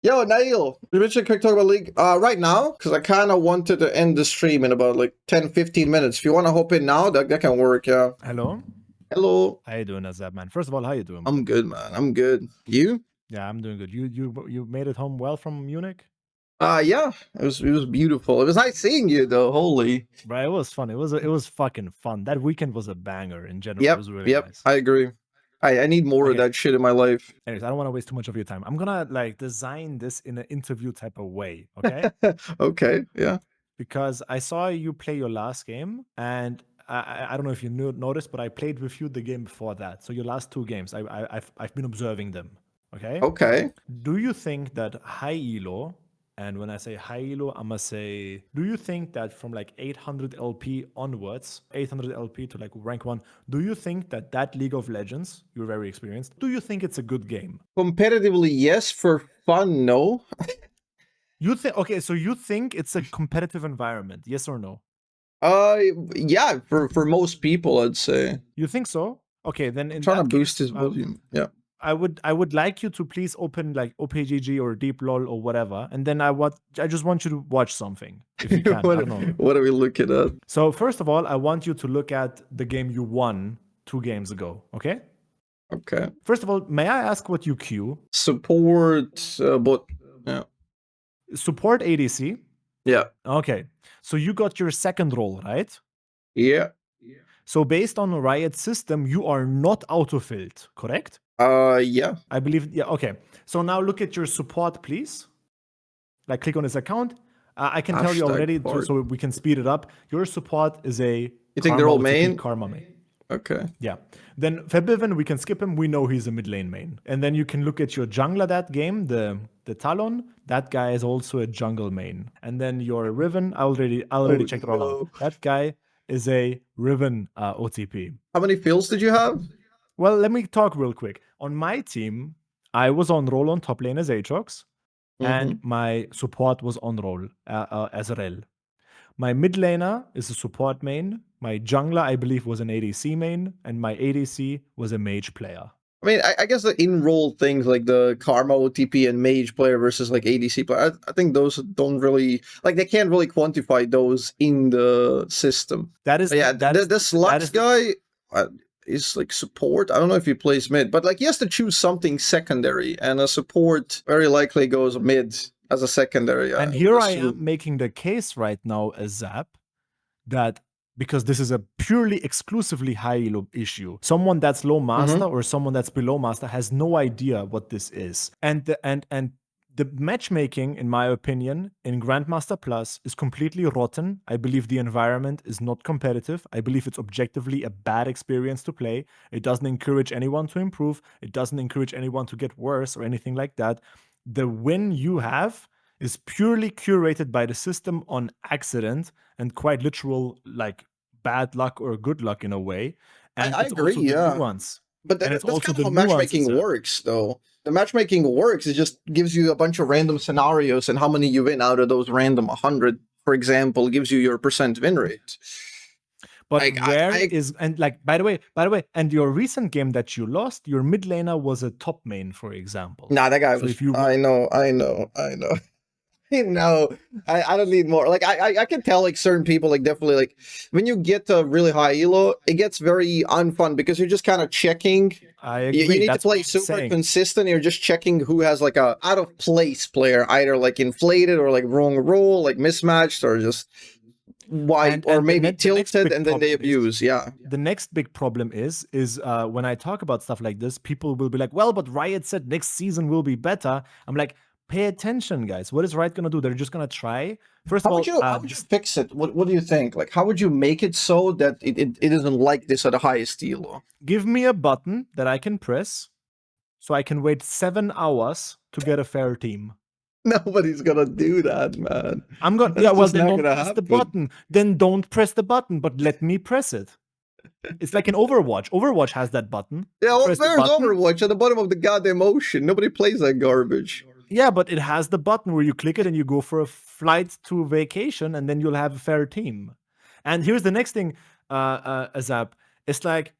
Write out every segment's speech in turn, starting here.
Yo, Naayil, we mentioned quick talk about League. Right now, because I kind of wanted to end the stream in about like 10, 15 minutes. If you want to hop in now, that can work, yeah. Hello. Hello. How you doing, Azzapp, man? First of all, how you doing? I'm good, man. I'm good. You? Yeah, I'm doing good. You made it home well from Munich? Yeah. It was beautiful. It was nice seeing you though. Holy. Right, it was fun. It was fucking fun. That weekend was a banger in general. It Yep. was really nice. I agree. I need more of that shit in my life. Anyways, I don't want to waste too much of your time. I'm gonna like design this in an interview type of way, okay? Okay. Yeah. Because I saw you play your last game, and I don't know if you noticed, but I played with you the game before that. So your last two games, I've been observing them. Okay. Okay. Do you think that high elo, and when I say high elo, I'm gonna say, do you think that from like 800 LP onwards, 800 LP to like rank 1, do you think that that League of Legends, you're very experienced, do you think it's a good game? Competitively, yes. For fun, no. You think, okay, so you think it's a competitive environment, yes or no? Yeah. For most people, I'd say. You think so? Okay, then in Trying to that boost case, his volume. Yeah. I would like you to please open like OPGG or Deep LOL or whatever, and then I just want you to watch something if you can. I don't know. What are we looking at? So first of all, I want you to look at the game you won 2 games ago. Okay. Okay. First of all, may I ask what you queue? Support, but yeah. Support ADC. Yeah. Okay. So you got your second role, right? Yeah. So based on Riot's system, you are not autofilled, correct? Yeah. I believe. Yeah. Okay. So now look at your support, please. Like click on his account. I can tell you already, so we can speed it up. Your support is a. You think they're all main? Karma main. Okay. Yeah. Then Fabivan, we can skip him. We know he's a mid lane main. And then you can look at your jungler that game, the Talon. That guy is also a jungle main. And then your Riven, I already checked it all out. That guy is a Riven OTP. How many fills did you have? Well, let me talk real quick. On my team, I was on roll on top lane as Aatrox, and my support was on roll as Rel. My mid laner is a support main. My jungler, I believe, was an ADC main, and my ADC was a mage player. I mean, I guess the in-roll things like the Karma OTP and Mage player versus like ADC player, I think those don't really, like they can't really quantify those in the system. That is, yeah, the Slux guy is like support. I don't know if he plays mid, but like he has to choose something secondary, and a support very likely goes mid as a secondary. And here I am making the case right now as Azzapp that because this is a purely exclusively high elo issue, someone that's low master or someone that's below master has no idea what this is. And the matchmaking, in my opinion, in Grandmaster Plus is completely rotten. I believe the environment is not competitive. I believe it's objectively a bad experience to play. It doesn't encourage anyone to improve. It doesn't encourage anyone to get worse or anything like that. The win you have is purely curated by the system on accident and quite literal, like bad luck or good luck in a way. And I agree, yeah. Nuance. But that's kind of how matchmaking works, though. The matchmaking works. It just gives you a bunch of random scenarios, and how many you win out of those random 100, for example, gives you your % win rate. But by the way, and your recent game that you lost, your mid laner was a top main, for example. Nah, that guy was. I know. No, I don't need more. Like I can tell like certain people like definitely like when you get to really high elo, it gets very unfun because you're just kind of checking. I agree. You need to play super consistent. You're just checking who has like a out of place player, either like inflated or like wrong roll, like mismatched or just wide or maybe tilted, and then they abuse. Yeah. The next big problem is when I talk about stuff like this, people will be like, "Well, but Riot said next season will be better." I'm like, pay attention, guys. What is Riot gonna do? They're just gonna try. First of all, how would you fix it? What do you think? Like, how would you make it so that it isn't like this at the highest elo? Give me a button that I can press, so I can wait 7 hours to get a fair team. Nobody's gonna do that, man. I'm gonna. Yeah, well, then don't press the button. Then don't press the button, but let me press it. It's like an Overwatch. Overwatch has that button. Yeah, well, there's Overwatch at the bottom of the goddamn ocean. Nobody plays that garbage. Yeah, but it has the button where you click it and you go for a flight to vacation, and then you'll have a fair team. And here's the next thing, Azzapp. It's like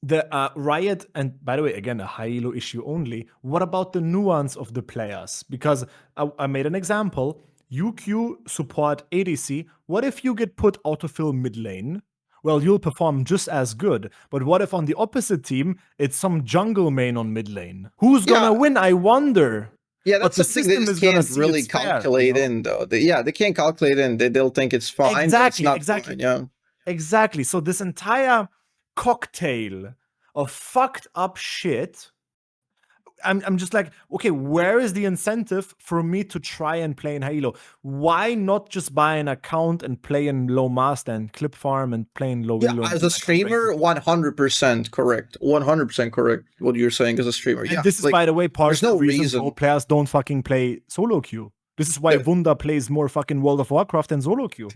the Riot, and by the way, again, a high elo issue only. What about the nuance of the players? Because I made an example. UQ support ADC. What if you get put autofill mid lane? Well, you'll perform just as good. But what if on the opposite team, it's some jungle main on mid lane? Who's gonna win? I wonder. Yeah, that's something they just can't really calculate in, though. They can't calculate in. They'll think it's fine. Exactly, it's not fine, yeah. Exactly. So this entire cocktail of fucked up shit, I'm just like, okay, where is the incentive for me to try and play in high elo? Why not just buy an account and play in low master and clip farm and play in low elo? As a streamer, 100% correct. 100% correct what you're saying as a streamer. And this is, by the way, part of the reason all players don't fucking play solo queue. This is why Wunda plays more fucking World of Warcraft than solo queue.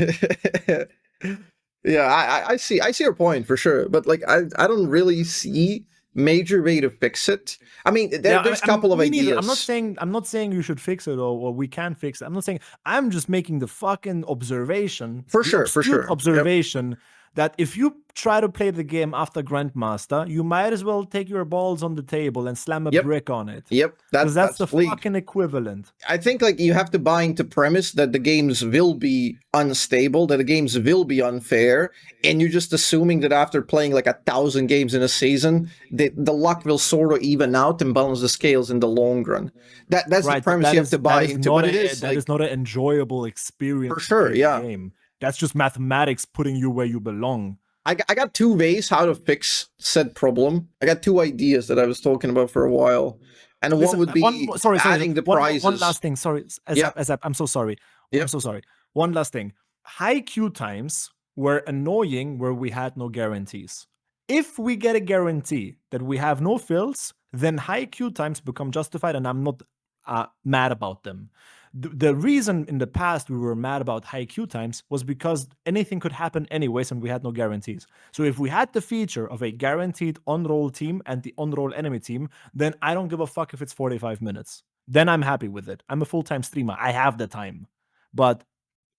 Yeah, I see your point for sure, but like I don't really see major way to fix it. I mean, there's a couple of ideas. I'm not saying you should fix it or we can fix it. I'm not saying. I'm just making the fucking observation. For sure. Observation that if you try to play the game after Grandmaster, you might as well take your balls on the table and slam a brick on it. Yep, that's the fucking equivalent. I think like you have to buy into premise that the games will be unstable, that the games will be unfair, and you're just assuming that after playing like 1,000 games in a season, the luck will sort of even out and balance the scales in the long run. That's the premise you have to buy into. But that is not an enjoyable experience for sure. Yeah. Game. That's just mathematics putting you where you belong. I got two ways how to fix said problem. I got two ideas that I was talking about for a while. And one would be adding the prizes. One last thing. Sorry, Azzapp, I'm so sorry. I'm so sorry. One last thing. High queue times were annoying where we had no guarantees. If we get a guarantee that we have no fills, then high queue times become justified, and I'm not mad about them. The reason in the past we were mad about high queue times was because anything could happen anyways and we had no guarantees. So if we had the feature of a guaranteed on-roll team and the on-roll enemy team, then I don't give a fuck if it's 45 minutes. Then I'm happy with it. I'm a full-time streamer. I have the time. But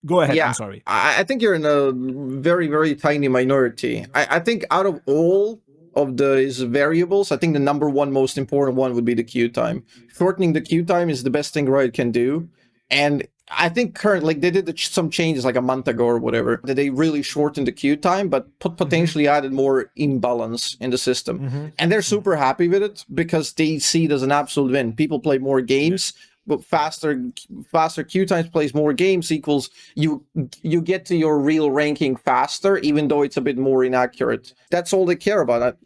go ahead. I'm sorry. I think you're in a very, very tiny minority. I think out of all of these variables, I think the number one most important one would be the queue time. Shortening the queue time is the best thing Riot can do. And I think currently they did some changes like a month ago or whatever, that they really shortened the queue time, but potentially added more imbalance in the system. And they're super happy with it because they see it as an absolute win. People play more games, but faster queue times plays more games equals you get to your real ranking faster, even though it's a bit more inaccurate. That's all they care about.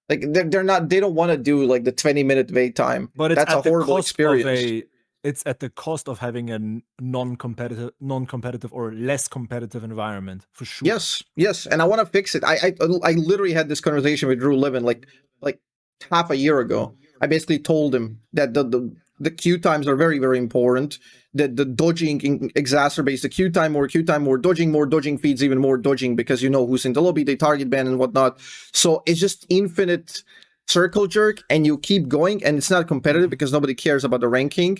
Like they don't want to do like the 20-minute wait time. But that's a horrible experience. It's at the cost of having a non-competitive or less competitive environment, for sure. Yes, and I want to fix it. I literally had this conversation with Drew Levin like half a year ago. I basically told him that the queue times are very, very important. That the dodging exacerbates the queue time, more dodging feeds even more dodging because you know who's in the lobby, they target ban and whatnot. So it's just infinite circle jerk, and you keep going, and it's not competitive because nobody cares about the ranking.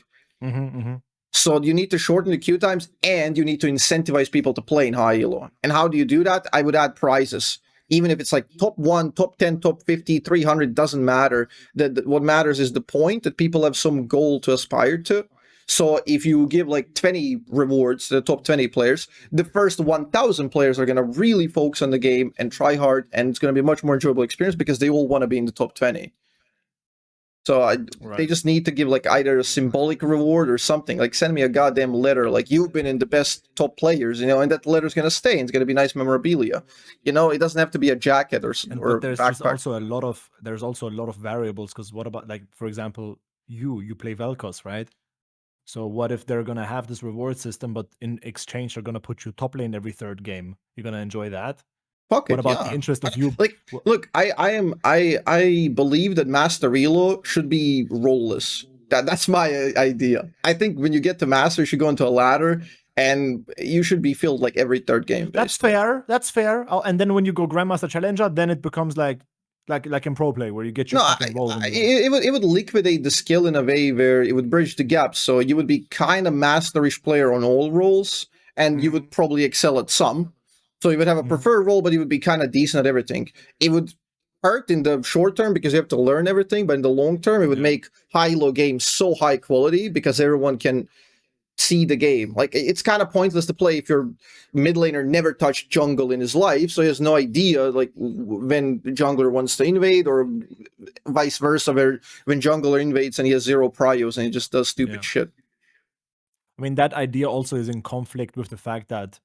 So you need to shorten the queue times, and you need to incentivize people to play in high elo. And how do you do that? I would add prizes. Even if it's like top 1, top 10, top 50, 300, doesn't matter. What matters is the point that people have some goal to aspire to. So if you give like 20 rewards to the top 20 players, the first 1,000 players are going to really focus on the game and try hard, and it's going to be a much more enjoyable experience because they all want to be in the top 20. So they just need to give like either a symbolic reward or something. Like send me a goddamn letter, like you've been in the best top players, and that letter's going to stay, and it's going to be nice memorabilia. It doesn't have to be a jacket or there's backpack. also a lot of variables, because what about, like, for example, you play VelKoz, right? So what if they're going to have this reward system, but in exchange they're going to put you top lane every third game? You're going to enjoy that? What about the interest of you? Look, I believe that Master Elo should be rollless. That's my idea. I think when you get to Master, you should go into a ladder, and you should be filled like every third game. That's fair. And then when you go Grandmaster Challenger, then it becomes like in pro play where you get your roll. It would liquidate the skill in a way where it would bridge the gap. So you would be kind of masterish player on all roles, and you would probably excel at some. So you would have a preferred role, but you would be kind of decent at everything. It would hurt in the short term because you have to learn everything, but in the long term, it would make high elo games so high quality because everyone can see the game. Like, it's kind of pointless to play if your mid laner never touched jungle in his life, so he has no idea like when the jungler wants to invade, or vice versa, where when jungler invades and he has 0 prios and he just does stupid shit. I mean, that idea also is in conflict with the fact that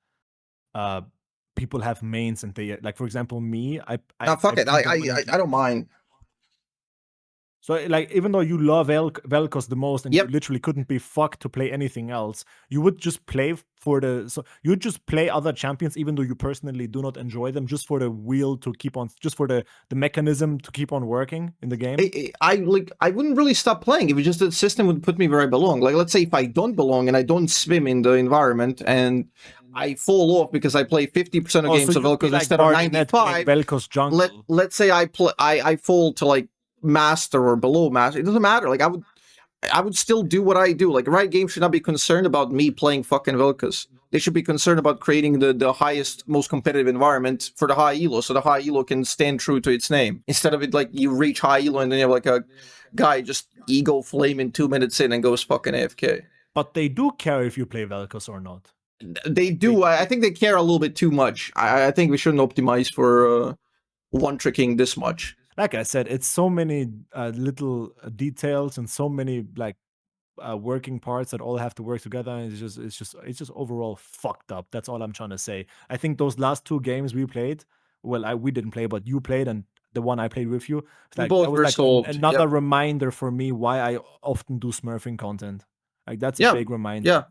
people have mains and they, like, for example, me, I don't mind. So, like, even though you love VelKoz the most, and you literally couldn't be fucked to play anything else, you would just play for the. So you would just play other champions, even though you personally do not enjoy them, just for the wheel to keep on, just for the mechanism to keep on working in the game. I wouldn't really stop playing if it just the system would put me where I belong. Like, let's say if I don't belong and I don't swim in the environment and I fall off because I play 50% of games of VelKoz instead of 95. VelKoz jungle. Let's say I fall to like master or below master. It doesn't matter. Like, I would still do what I do. Like, Riot Games should not be concerned about me playing fucking VelKoz. They should be concerned about creating the highest, most competitive environment for the high elo, so the high elo can stand true to its name. Instead of it like you reach high elo and then you have like a guy just ego flaming 2 minutes in and goes fucking AFK. But they do care if you play VelKoz or not. They do. I think they care a little bit too much. I think we shouldn't optimize for one-tricking this much. Like I said, it's so many little details and so many like working parts that all have to work together. And it's just overall fucked up. That's all I'm trying to say. I think those last 2 games we played, well, we didn't play, but you played, and the one I played with you, like, both were solved. Another reminder for me why I often do smurfing content. Like, that's a big reminder.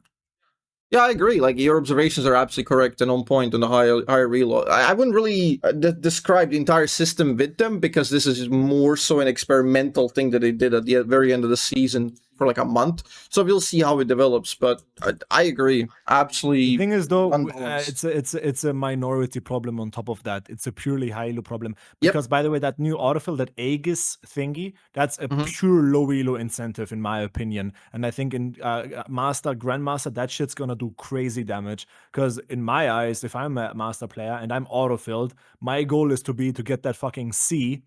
Yeah, I agree. Like, your observations are absolutely correct and on point on the higher reload. I wouldn't really describe the entire system with them, because this is more so an experimental thing that they did at the very end of the season for like a month. So we'll see how it develops. But I agree, absolutely. The thing is, though, it's a minority problem. On top of that, it's a purely high elo problem. Because by the way, that new autofill, that Aegis thingy, that's a pure low elo incentive, in my opinion. And I think in Grandmaster, that shit's gonna do crazy damage. Because in my eyes, if I'm a master player and I'm autofilled, my goal is to get that fucking C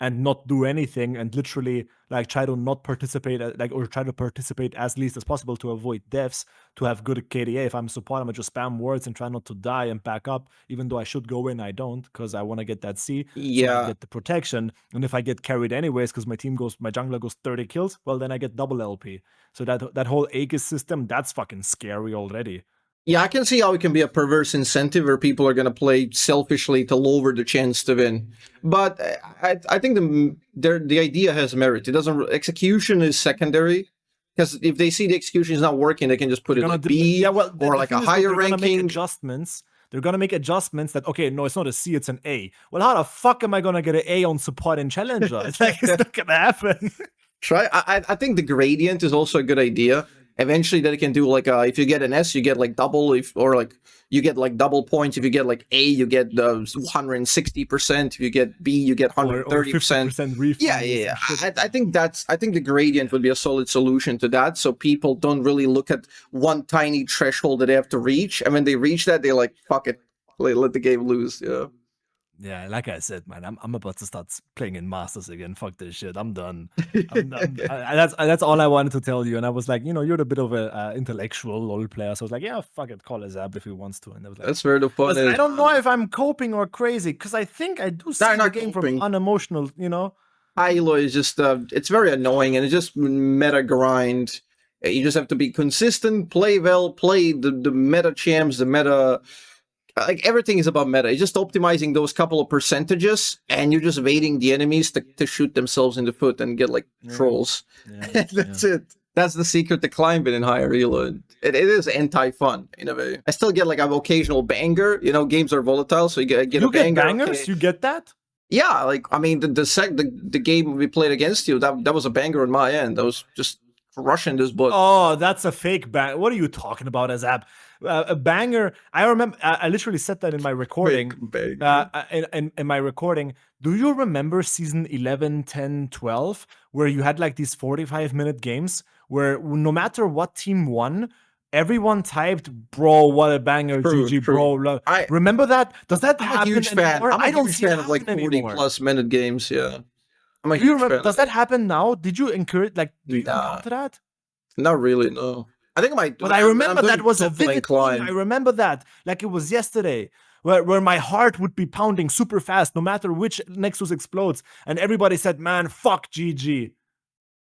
and not do anything, and literally like try to not participate, or try to participate as least as possible to avoid deaths, to have good KDA. If I'm support, I'm gonna just spam words and try not to die and back up, even though I should go in, I don't, because I want to get that C, so I get the protection. And if I get carried anyways, because my jungler goes 30 kills, well, then I get double LP. So that whole Aegis system, that's fucking scary already. Yeah, I can see how it can be a perverse incentive where people are going to play selfishly to lower the chance to win. But I think the idea has merit. It doesn't. Execution is secondary, because if they see the execution is not working, they can just put it like B, or like a higher ranking. They're gonna make adjustments that, okay, no, it's not a C, it's an A. Well, how the fuck am I gonna get an A on support and challenger? It's like, it's not gonna happen. Try. I think the gradient is also a good idea. Eventually, that it can do like if you get an S, you get like double, or like you get like double points. If you get like A, you get 160%. If you get B, you get 130%. Yeah. I think the gradient would be a solid solution to that, so people don't really look at one tiny threshold that they have to reach, and when they reach that, they're like, fuck it, let the game lose. Yeah, like I said, man, I'm about to start playing in Masters again. Fuck this shit. I'm done. That's all I wanted to tell you. And I was like, you're a bit of an intellectual LoL player. So I was like, yeah, fuck it, call Azzapp if he wants to. And I was like, that's where the fun is. I don't know if I'm coping or crazy, because I think I do see the game from unemotional, High elo is just, it's very annoying, and it's just meta grind. You just have to be consistent, play well, play the meta champs, the meta... Like, everything is about meta. It's just optimizing those couple of percentages, and you're just waiting the enemies to shoot themselves in the foot and get like trolls. That's it. That's the secret to climbing in higher elo. It is anti-fun in a way. I still get like an occasional banger. Games are volatile, so you get a banger. You get bangers? Okay. You get that? Yeah, like, I mean, the game we played against you, that was a banger on my end. That was just crushing this book. Oh, that's a fake bang. What are you talking about, Azzapp? A banger. I remember. I literally said that in my recording. In my recording, do you remember season 11, 10, 12, where you had like these 45-minute games where no matter what team won, everyone typed, "Bro, what a banger, GG, bro." Remember that? Does that happen a huge anymore? fan. I'm a huge fan of like 40+ minute games. Yeah, I'm a huge fan. Does that happen now? Did you encourage? Like, do you encounter that? Not really. No. I think But I remember that was a vivid thing. I remember that like it was yesterday. Where my heart would be pounding super fast no matter which Nexus explodes. And everybody said, man, fuck GG.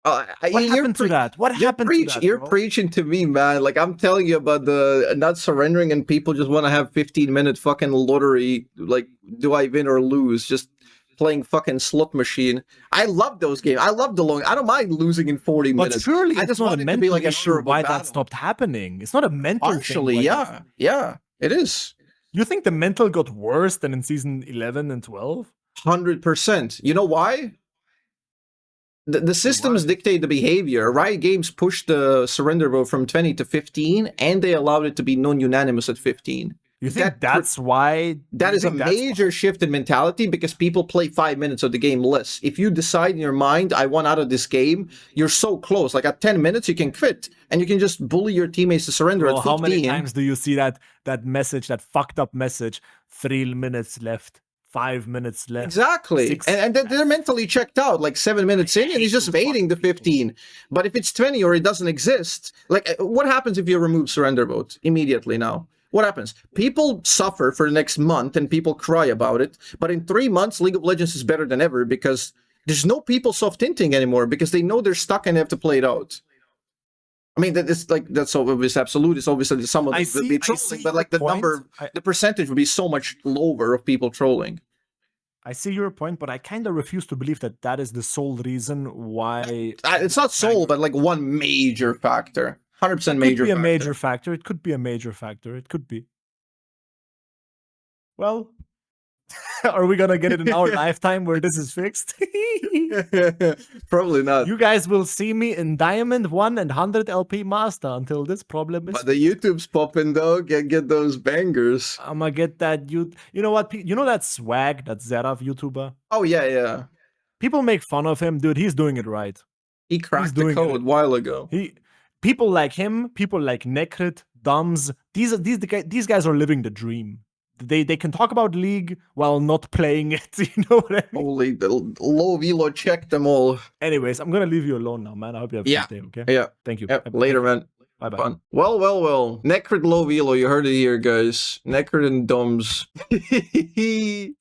What happened to that? What happened to that, You're preaching to me, man. Like, I'm telling you about the not surrendering and people just want to have 15-minute fucking lottery. Like, do I win or lose? Just playing fucking slot machine. I love those games. I love the long. I don't mind losing in 40 minutes. But surely I just want it to be like issue why that stopped happening. It's not a mental Partially, thing. Like yeah, it is. You think the mental got worse than in season 11 and 12? 100%. You know why? The systems dictate the behavior. Riot Games pushed the surrender vote from 20 to 15, and they allowed it to be non-unanimous at 15. You think that's why? That is a major shift in mentality because people play 5 minutes of the game less. If you decide in your mind, I want out of this game, you're so close. Like at 10 minutes, you can quit and you can just bully your teammates to surrender at 15. How many times do you see that message, that fucked up message? 3 minutes left. 5 minutes left. Exactly. And they're mentally checked out like 7 minutes in and he's just waiting the 15. But if it's 20 or it doesn't exist, like what happens if you remove surrender vote immediately now? What happens? People suffer for the next month and people cry about it. But in 3 months, League of Legends is better than ever because there's no people soft hinting anymore because they know they're stuck and they have to play it out. I mean, that's obvious absolute. It's obviously some of them would be trolling, but like the percentage would be so much lower of people trolling. I see your point, but I kind of refuse to believe that is the sole reason why. It's not sole, but like one major factor. 100% major. It could be a major factor. It could be a major factor. It could be. Well, are we gonna get it in our lifetime where this is fixed? Probably not. You guys will see me in Diamond 1 and 100 LP Master until this problem is. But the YouTube's popping though. Get those bangers. I'm gonna get that. You know what? You know that swag, that Zerav YouTuber? Oh yeah. People make fun of him, dude. He's doing it right. He cracked the code a while ago. People like him, people like Nekrit, Dums. These guys are living the dream. They can talk about League while not playing it. You know what I mean? Holy, the low velo check them all. Anyways, I'm gonna leave you alone now, man. I hope you have a good day. Okay. Yeah. Thank you. Later, man. Bye bye. Fun. Well. Nekrit low velo. You heard it here, guys. Nekrit and Dums.